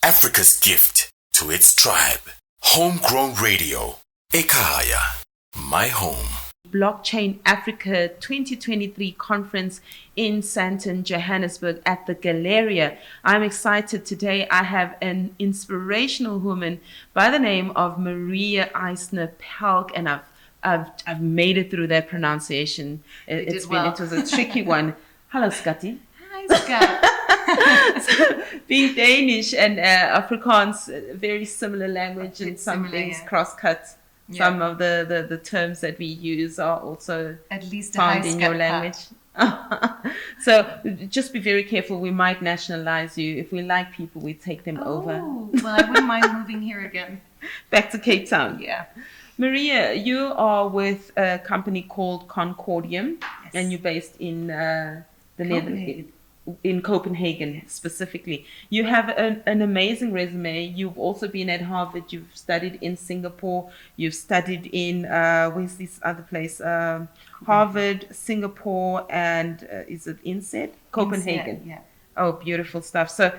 Africa's gift to its tribe. Homegrown radio. Ekaya. My home. Blockchain Africa 2023 conference in Sandton, Johannesburg at the Galleria. I'm excited today. I have an inspirational woman by the name of Maria Eisner Pelch, and I've made it through that pronunciation. It was a tricky one. Hello, Scotty. Hi, Scott. So, being Danish and Afrikaans, very similar language, and some things cross-cut. Yeah. Some of the terms that we use are also at least found in your language. So just be very careful. We might nationalize you. If we like people, we take them over. Well, I wouldn't mind moving here again. Back to Cape Town. Yeah. Maria, you are with a company called Concordium, Yes. and you're based in the Netherlands. In Copenhagen specifically. You have an amazing resume. You've also been at Harvard. You've studied in Singapore. You've studied in, where's this other place? Harvard, Singapore, and is it INSEAD? Copenhagen. INSEAD, yeah. Oh, beautiful stuff. So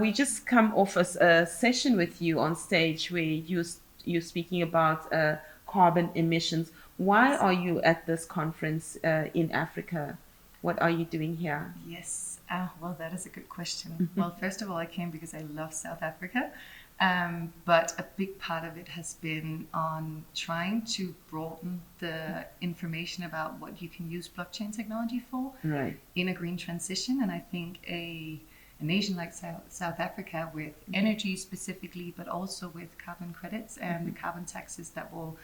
we just come off a session with you on stage where you're speaking about carbon emissions. Why are you at this conference in Africa? What are you doing here? Yes. Well, that is a good question. Well, first of all, I came because I love South Africa. But a big part of it has been on trying to broaden the information about what you can use blockchain technology for in a green transition. And I think a nation like South Africa, with energy specifically, but also with carbon credits and the carbon taxes that will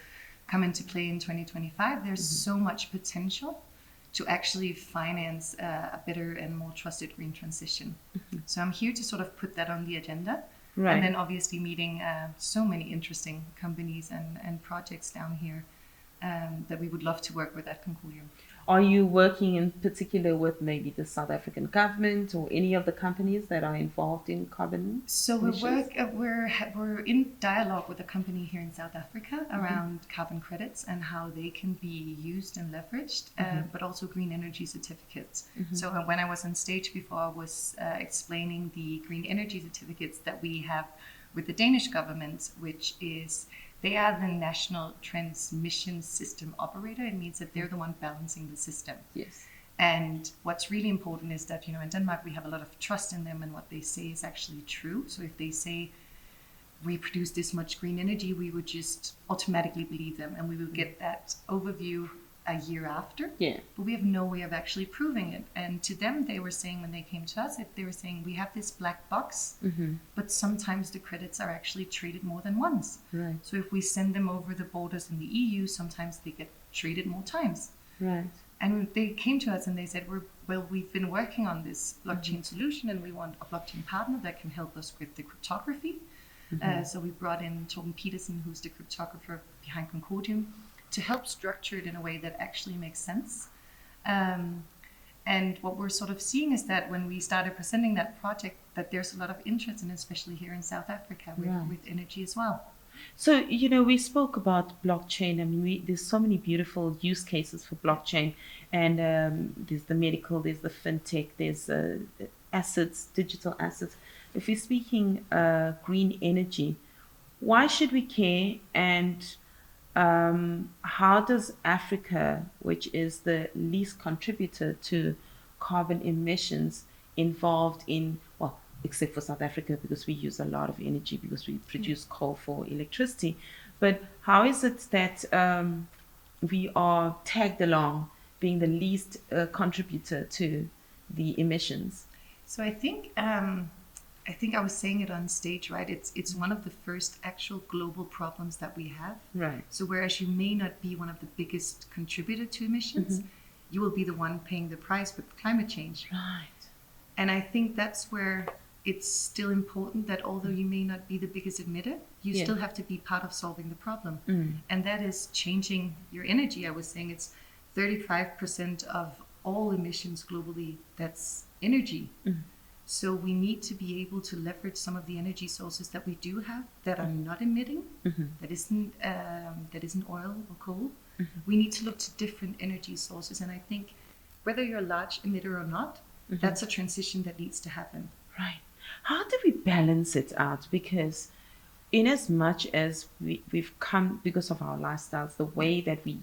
come into play in 2025, there's so much potential to actually finance a better and more trusted green transition. So I'm here to sort of put that on the agenda. Right. And then obviously meeting so many interesting companies and projects down here that we would love to work with at Concordium. Are you working in particular with maybe the South African government or any of the companies that are involved in carbon? So we're in dialogue with a company here in South Africa around carbon credits and how they can be used and leveraged, but also green energy certificates. So when I was on stage before, I was explaining the green energy certificates that we have with the Danish government, which is they are the national transmission system operator. It means that they're the one balancing the system. Yes. And what's really important is that, in Denmark, we have a lot of trust in them, and what they say is actually true. So if they say we produce this much green energy, we would just automatically believe them, and we will get that overview a year after. Yeah. But we have no way of actually proving it. And to them, they were saying, when they came to us, they were saying, we have this black box, but sometimes the credits are actually traded more than once. Right. So if we send them over the borders in the EU, sometimes they get traded more times. Right. And they came to us and they said, we've been working on this blockchain solution, and we want a blockchain partner that can help us with the cryptography. So we brought in Torben Petersen, who's the cryptographer behind Concordium, to help structure it in a way that actually makes sense. And what we're sort of seeing is that when we started presenting that project, that there's a lot of interest, and especially here in South Africa with energy as well. So, we spoke about blockchain. I mean, there's so many beautiful use cases for blockchain. And there's the medical, there's the fintech, there's assets, digital assets. If we're speaking green energy, why should we care? And how does Africa, which is the least contributor to carbon emissions, involved in, well, except for South Africa, because we use a lot of energy because we produce coal for electricity, but how is it that we are tagged along being the least contributor to the emissions? So I think I was saying it on stage, right? It's one of the first actual global problems that we have. Right. So whereas you may not be one of the biggest contributor to emissions, you will be the one paying the price with climate change. Right. And I think that's where it's still important that although you may not be the biggest emitter, you still have to be part of solving the problem. And that is changing your energy. I was saying it's 35% of all emissions globally, that's energy. So we need to be able to leverage some of the energy sources that we do have that are not emitting, that isn't oil or coal. We need to look to different energy sources. And I think whether you're a large emitter or not, that's a transition that needs to happen. Right. How do we balance it out? Because in as much as we've come, because of our lifestyles, the way that we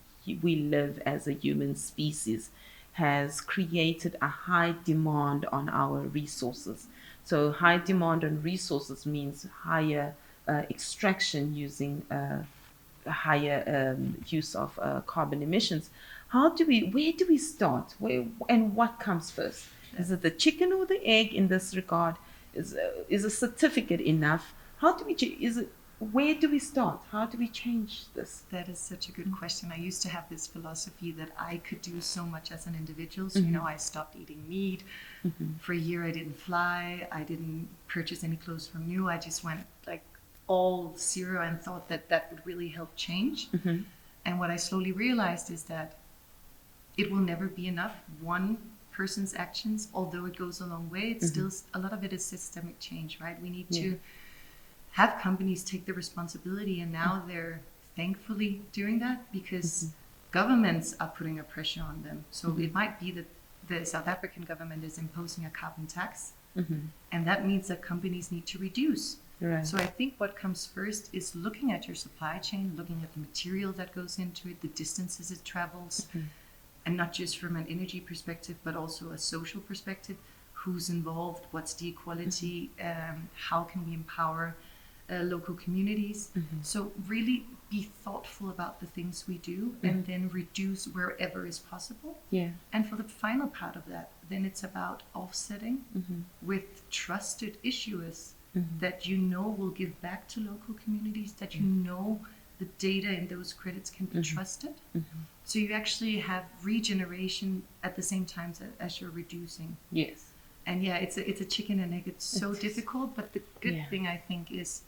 live as a human species has created a high demand on our resources. So high demand on resources means higher extraction using higher use of carbon emissions. Where do we start? And what comes first? Is it the chicken or the egg in this regard? Is a certificate enough? Where do we start? How do we change this? That is such a good question. I used to have this philosophy that I could do so much as an individual. So, I stopped eating meat. For a year, I didn't fly. I didn't purchase any clothes from new. I just went like all zero and thought that that would really help change. And what I slowly realized is that it will never be enough. One person's actions, although it goes a long way, it's still, a lot of it is systemic change, right? We need to have companies take the responsibility, and now they're thankfully doing that because governments are putting a pressure on them. So it might be that the South African government is imposing a carbon tax, and that means that companies need to reduce. Right. So I think what comes first is looking at your supply chain, looking at the material that goes into it, the distances it travels, and not just from an energy perspective, but also a social perspective. Who's involved? What's the equality? How can we empower local communities? So really be thoughtful about the things we do and then reduce wherever is possible. Yeah. And for the final part of that, then it's about offsetting with trusted issuers that will give back to local communities, that the data in those credits can be trusted. So you actually have regeneration at the same time as you're reducing. Yes. And it's a chicken and egg. It's so difficult, but the good thing I think is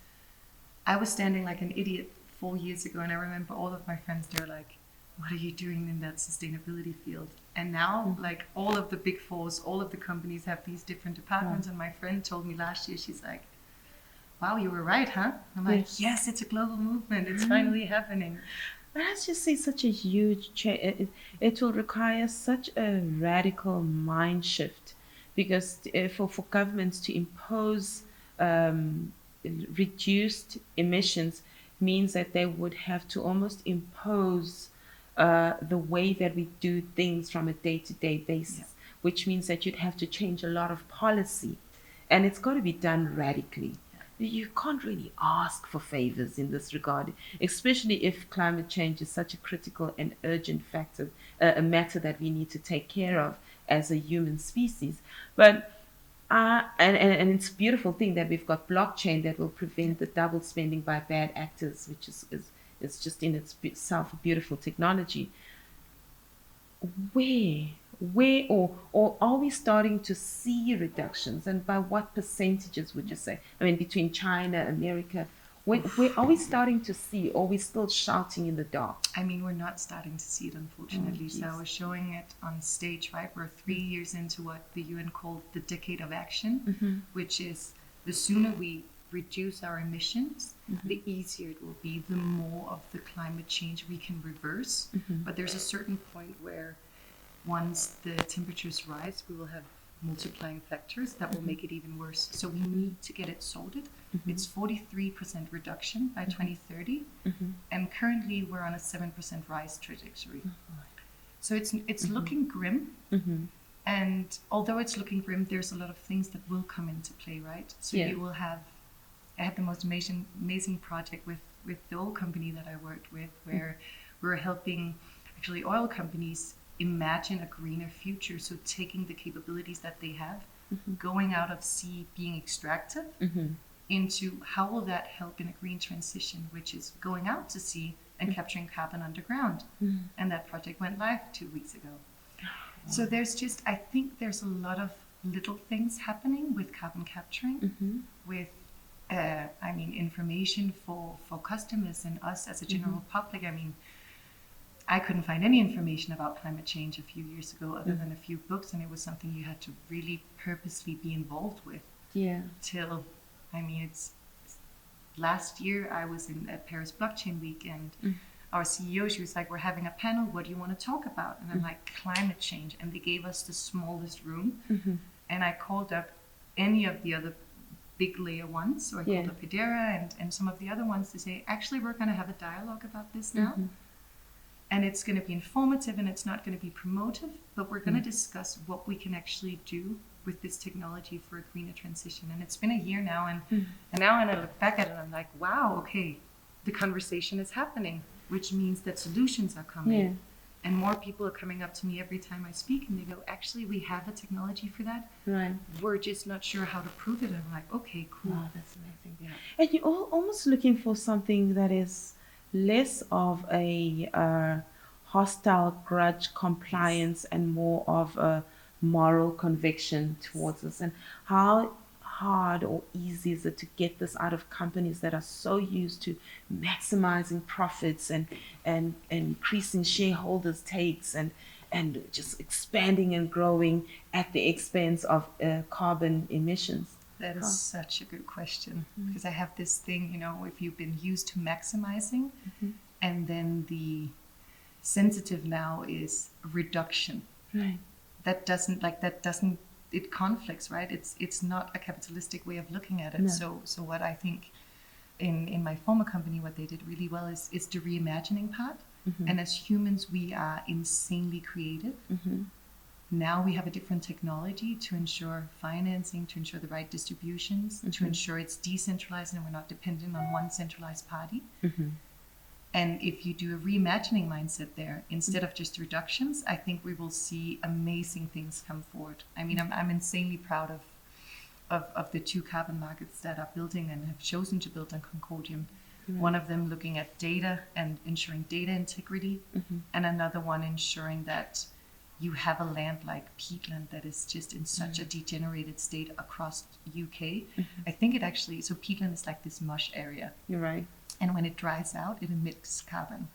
I was standing like an idiot 4 years ago, and I remember all of my friends, they're like, what are you doing in that sustainability field? And now like all of the big fours, all of the companies have these different departments. And my friend told me last year, she's like, wow, you were right, huh? I'm like, yes, it's a global movement. It's finally happening. Let's just say such a huge change. It will require such a radical mind shift, because for governments to impose reduced emissions means that they would have to almost impose the way that we do things from a day-to-day basis, which means that you'd have to change a lot of policy, and it's got to be done radically. You can't really ask for favors in this regard, especially if climate change is such a critical and urgent factor, a matter that we need to take care of as a human species. But and it's a beautiful thing that we've got blockchain that will prevent the double spending by bad actors, which is just in itself a beautiful technology. Where or are we starting to see reductions, and by what percentages would you say? I mean, between China, America, where are we starting to see, or are we still shouting in the dark? I mean, we're not starting to see it, unfortunately. So I was showing it on stage, right? We're 3 years into what the UN called the decade of action, which is the sooner we reduce our emissions, the easier it will be, the more of the climate change we can reverse. But there's a certain point where once the temperatures rise, we will have multiplying factors that will make it even worse. So we need to get it sorted. It's 43% reduction by 2030, and currently we're on a 7% rise trajectory. So it's looking grim. And although it's looking grim, there's a lot of things that will come into play, right? So you will have, I had the most amazing project with the oil company that I worked with, where we're helping actually oil companies imagine a greener future. So taking the capabilities that they have, going out of sea, being extractive, into how will that help in a green transition, which is going out to sea and capturing carbon underground. And that project went live 2 weeks ago. So I think there's a lot of little things happening with carbon capturing, with information for customers and us as a general public. I mean, I couldn't find any information about climate change a few years ago other than a few books, and it was something you had to really purposely be involved with. It's last year I was in Paris Blockchain Week, and our CEO, she was like, we're having a panel, what do you want to talk about? And I'm like, climate change. And they gave us the smallest room. And I called up any of the other big layer ones, or I called up Hedera and some of the other ones to say, actually, we're going to have a dialogue about this now. And it's going to be informative and it's not going to be promotive, but we're going to discuss what we can actually do with this technology for a greener transition. And it's been a year now, and now when I look back at it, I'm like, wow, okay, the conversation is happening, which means that solutions are coming. Yeah. And more people are coming up to me every time I speak, and they go, actually, we have a technology for that. Right. We're just not sure how to prove it. And I'm like, okay, cool. Wow, that's amazing. Yeah. And you're almost looking for something that is less of a hostile grudge compliance and more of a moral conviction towards us. And how hard or easy is it to get this out of companies that are so used to maximizing profits and increasing shareholders' takes and just expanding and growing at the expense of carbon emissions? That is such a good question, because I have this thing, if you've been used to maximizing, and then the sensitive now is reduction. Right. That doesn't, it conflicts, right? It's not a capitalistic way of looking at it. No. So what I think in my former company, what they did really well is the reimagining part. And as humans, we are insanely creative. Now we have a different technology to ensure financing, to ensure the right distributions, to ensure it's decentralized and we're not dependent on one centralized party. And if you do a reimagining mindset there, instead of just reductions, I think we will see amazing things come forward. I mean, I'm insanely proud of the 2 carbon markets that are building and have chosen to build on Concordium. One of them looking at data and ensuring data integrity, and another one ensuring that you have a land like peatland that is just in such a degenerated state across UK. I think it actually, so peatland is like this mush area. You're right. And when it dries out, it emits carbon.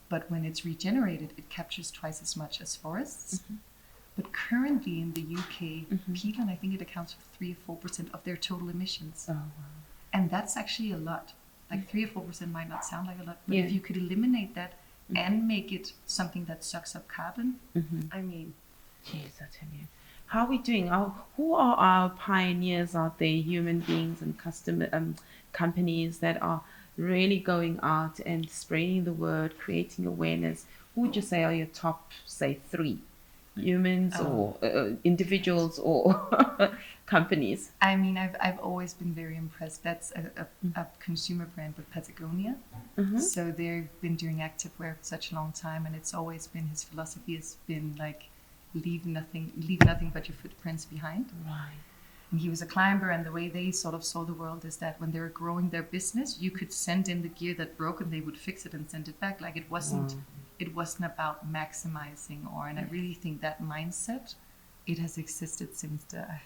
But when it's regenerated, it captures twice as much as forests. But currently in the UK, peatland, I think it accounts for 3 or 4% of their total emissions. Oh, wow. And that's actually a lot. Like 3 or 4% might not sound like a lot, but if you could eliminate that and make it something that sucks up carbon, I mean... Jeez, I tell you. How are we doing? Who are our pioneers out there, human beings and companies that are really going out and spreading the word, creating awareness? Who would you say are your top, say, 3? Humans or individuals or companies? I mean, I've always been very impressed. That's a consumer brand with Patagonia. So they've been doing activewear for such a long time, and it's always been, his philosophy has been like, leave nothing but your footprints behind. Right. And he was a climber, and the way they sort of saw the world is that when they were growing their business, you could send in the gear that broke and they would fix it and send it back. Like it wasn't about maximizing, and I really think that mindset, it has existed since I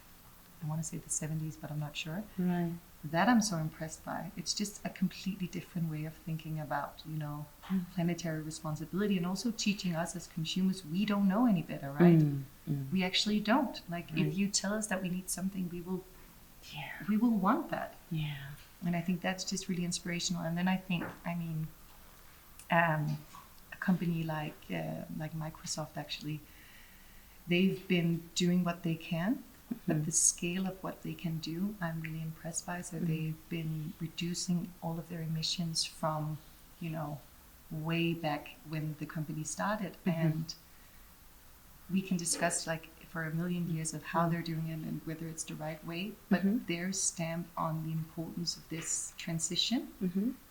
want to say the 70s, but I'm not sure. Right. That I'm so impressed by. It's just a completely different way of thinking about, planetary responsibility, and also teaching us as consumers, we don't know any better, right? We actually don't. Like if you tell us that we need something, we will want that. Yeah. And I think that's just really inspirational. And then I think, a company like Microsoft, actually, they've been doing what they can, but the scale of what they can do, I'm really impressed by. So they've been reducing all of their emissions from, way back when the company started. And we can discuss for a million years of how they're doing it and whether it's the right way, but their stamp on the importance of this transition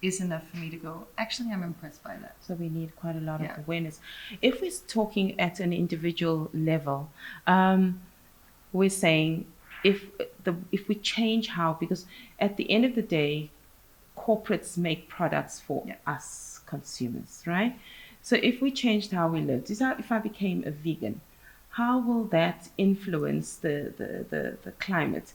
is enough for me to go, actually, I'm impressed by that. So we need quite a lot of awareness. If we're talking at an individual level, we're saying if we change how, because at the end of the day, corporates make products for us consumers, right? So if we changed how we lived, if I became a vegan, how will that influence the climate?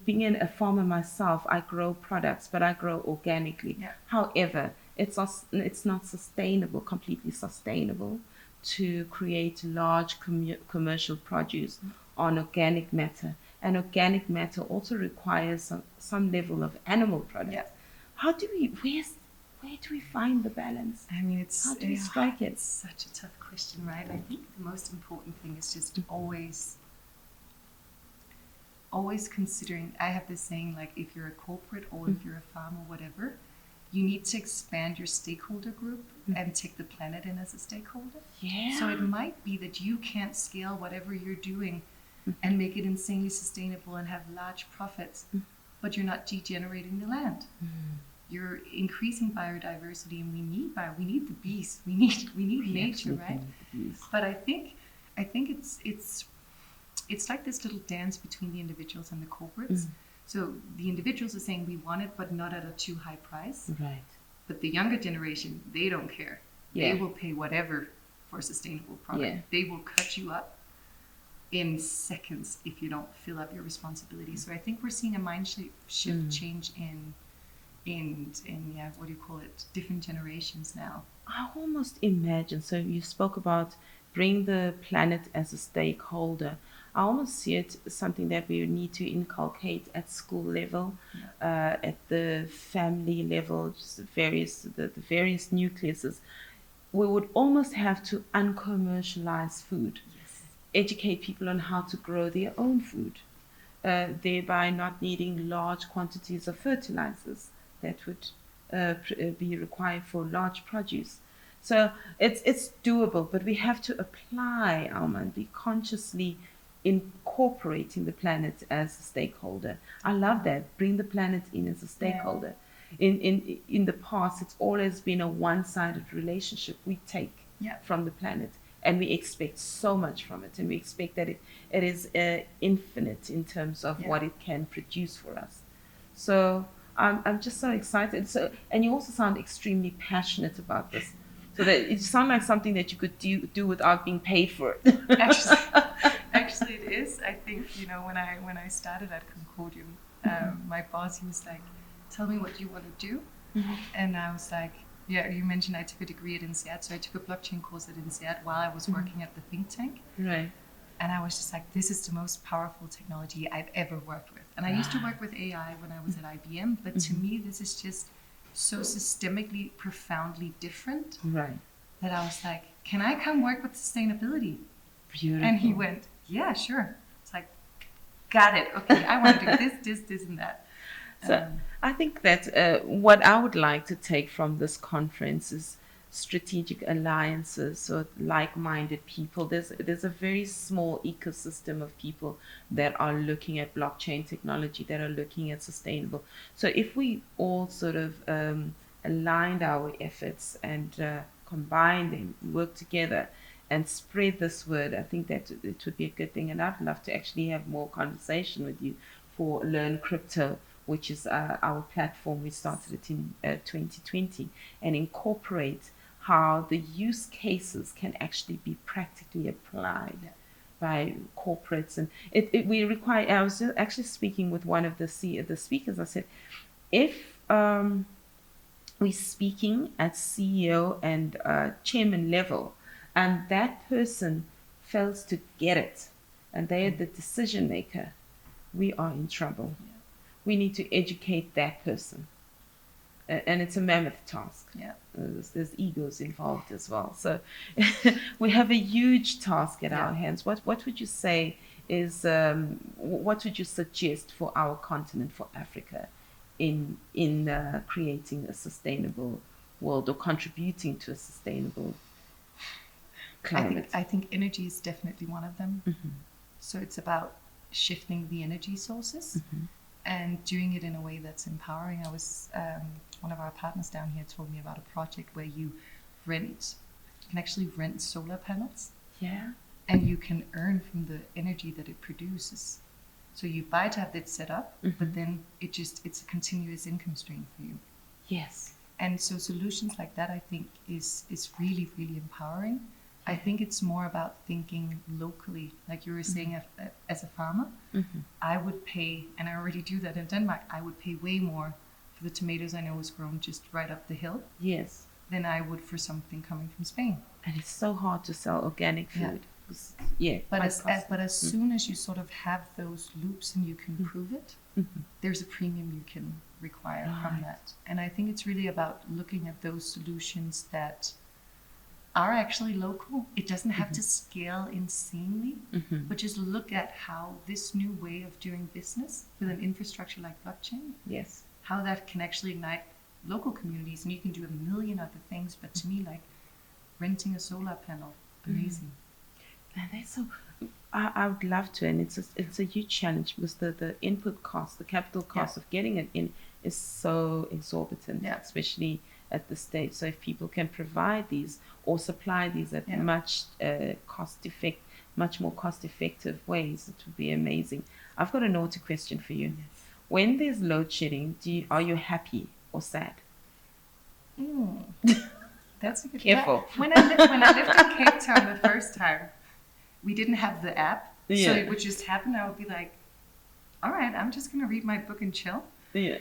Being a farmer myself, I grow products, but I grow organically. Yeah. However, it's not sustainable, completely sustainable, to create large commercial produce on organic matter. And organic matter also requires some level of animal product. Yeah. Where do we find the balance? I mean, how do we strike it? It's such a tough question, right? I think the most important thing is just always always considering, I have this saying, like, if you're a corporate or if you're a farm or whatever, you need to expand your stakeholder group and take the planet in as a stakeholder. Yeah. So it might be that you can't scale whatever you're doing and make it insanely sustainable and have large profits, but you're not degenerating the land. You're increasing biodiversity, and we need the bees. We need nature, right? But I think it's like this little dance between the individuals and the corporates. So the individuals are saying we want it, but not at a too high price. Right. But the younger generation, they don't care. Yeah. They will pay whatever for a sustainable product. Yeah. They will cut you up in seconds if you don't fill up your responsibility. So I think we're seeing a mind shift change in what do you call it? Different generations now. I almost imagine. So you spoke about bring the planet as a stakeholder. I almost see it as something that we need to inculcate at school level, at the family level, just the various nucleuses. We would almost have to uncommercialize food, educate people on how to grow their own food, thereby not needing large quantities of fertilizers that would be required for large produce. So it's doable, but we have to apply, Alma, and be consciously incorporating the planet as a stakeholder. I love that. Bring the planet in as a stakeholder. In the past, it's always been a one-sided relationship we take from the planet, and we expect so much from it, and we expect that it is infinite in terms of what it can produce for us. So I'm just so excited. So, and you also sound extremely passionate about this. So that it sounds like something that you could do without being paid for it. Actually, it is. I think, when I started at Concordium, my boss, he was like, "Tell me what you want to do," and I was like, "Yeah." You mentioned I took a degree at INSEAD, so I took a blockchain course at INSEAD while I was working at the think tank. Right. And I was just like, "This is the most powerful technology I've ever worked with." And I used to work with AI when I was at IBM, but to me, this is just so systemically, profoundly different. Right. That I was like, "Can I come work with sustainability?" Beautiful. And he went, "Yeah, sure." It's like, got it. Okay, I want to do this, and that. So I think that what I would like to take from this conference is strategic alliances or like-minded people. There's a very small ecosystem of people that are looking at blockchain technology, that are looking at sustainable. So if we all sort of aligned our efforts and combine them, work together and spread this word, I think that it would be a good thing. And I'd love to actually have more conversation with you for Learn Crypto, which is our platform. We started it in 2020, and incorporate how the use cases can actually be practically applied by corporates. And we require, I was actually speaking with one of the speakers. I said, if we're speaking at CEO and chairman level, and that person fails to get it, and they are the decision maker, we are in trouble. We need to educate that person. And it's a mammoth task. There's egos involved as well. So we have a huge task at our hands. What would you say is, what would you suggest for our continent, for Africa, in creating a sustainable world or contributing to a sustainable climate? I think energy is definitely one of them. So it's about shifting the energy sources and doing it in a way that's empowering. I was one of our partners down here told me about a project where you can actually rent solar panels. And you can earn from the energy that it produces. So you buy to have it set up, but then it's a continuous income stream for you. And so solutions like that, I think, is really, really empowering. I think it's more about thinking locally. Like you were saying, as a farmer, I would pay, and I already do that in Denmark, I would pay way more for the tomatoes I know was grown just right up the hill than I would for something coming from Spain. And it's so hard to sell organic food. But as soon as you sort of have those loops and you can prove it, there's a premium you can require from that. And I think it's really about looking at those solutions that are actually local. It doesn't have to scale insanely, but just look at how this new way of doing business with an infrastructure like blockchain, Yes. how that can actually ignite local communities. And you can do a million other things, but to me, like renting a solar panel, amazing. And that's so. I would love to, and it's a huge challenge because the input cost, the capital cost of getting it in is so exorbitant, especially at this stage. So if people can provide these or supply these at much more cost effective ways, it would be amazing. I've got a naughty question for you. Yes. When there's load shedding, are you happy or sad? That's a good Careful. When I lived in Cape Town the first time, we didn't have the app, so it would just happen. I would be like, all right, I'm just going to read my book and chill. Yeah.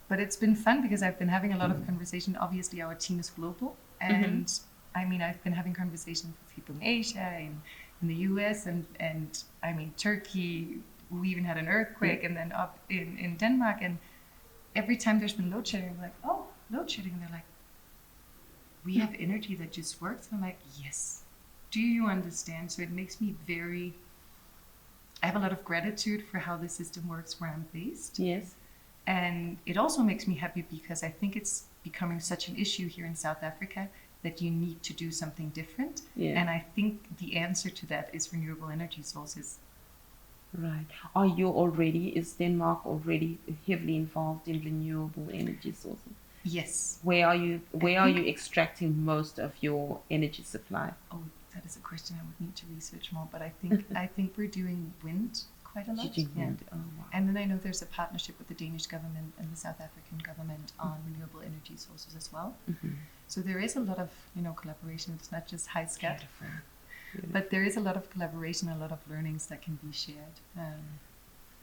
But it's been fun because I've been having a lot of conversation. Obviously, our team is global. And I mean, I've been having conversations with people in Asia, in the US, and I mean, Turkey. We even had an earthquake, and then up in Denmark. And every time there's been load shedding, I'm like, oh, load shedding. And they're like, we have energy that just works. And I'm like, yes. Do you understand? So it makes me I have a lot of gratitude for how the system works where I'm based. Yes. And it also makes me happy because I think it's becoming such an issue here in South Africa that you need to do something different. Yeah. And I think the answer to that is renewable energy sources. Right. Is Denmark already heavily involved in renewable energy sources? Yes. Where are you extracting most of your energy supply? Oh, that is a question I would need to research more, but I think we're doing wind quite a lot. Wind. Oh, wow. And then I know there's a partnership with the Danish government and the South African government on renewable energy sources as well. So there is a lot of collaboration. It's not just high scat, but there is a lot of collaboration, a lot of learnings that can be shared.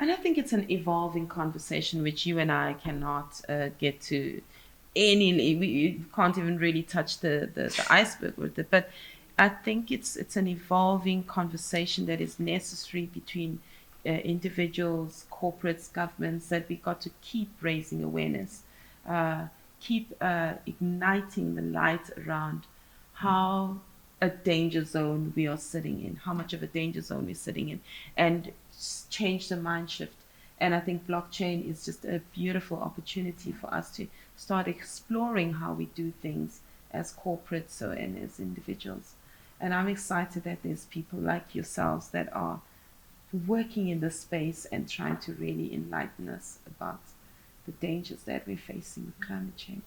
And I think it's an evolving conversation which you and I cannot get to we can't even really touch the iceberg with it. But I think it's an evolving conversation that is necessary between individuals, corporates, governments, that we got to keep raising awareness, keep igniting the light around how a danger zone we are sitting in, how much of a danger zone we're sitting in, and change the mind shift. And I think blockchain is just a beautiful opportunity for us to start exploring how we do things as corporates and as individuals. And I'm excited that there's people like yourselves that are working in this space and trying to really enlighten us about the dangers that we're facing with climate change.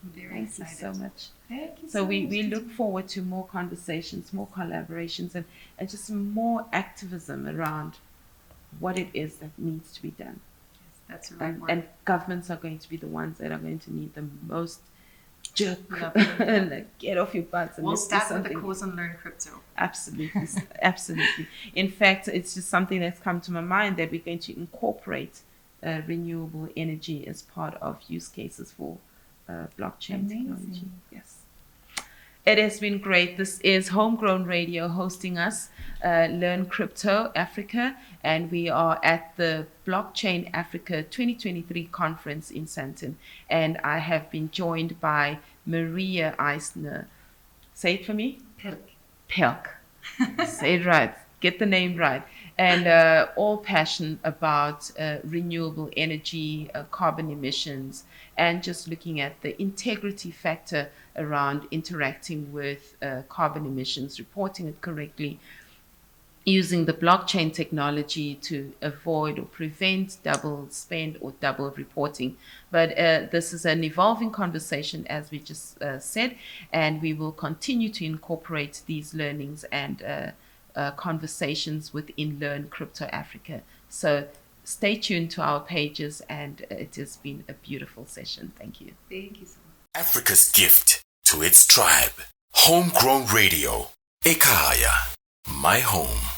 Very excited. Thank you so much. Thank you so much. we look forward to more conversations, more collaborations, and just more activism around what it is that needs to be done. Yes, that's the right word. And governments are going to be the ones that are going to need the most jerk. Like, get off your butts. And we'll start with the course on Learn Crypto. Absolutely. Absolutely. In fact, it's just something that's come to my mind that we're going to incorporate renewable energy as part of use cases for blockchain technology. Yes. It has been great. This is Homegrown Radio hosting us, Learn Crypto Africa, and we are at the Blockchain Africa 2023 conference in Sandton. And I have been joined by Maria Eisner. Say it for me? Pelch. Say it right. Get the name right. And all passionate about renewable energy, carbon emissions, and just looking at the integrity factor around interacting with carbon emissions, reporting it correctly, using the blockchain technology to avoid or prevent double spend or double reporting. But this is an evolving conversation, as we just said, and we will continue to incorporate these learnings and conversations within Learn Crypto Africa. So stay tuned to our pages, and it has been a beautiful session. Thank you. Thank you so much. Africa's gift to its tribe. Homegrown Radio. Ekaya. My home.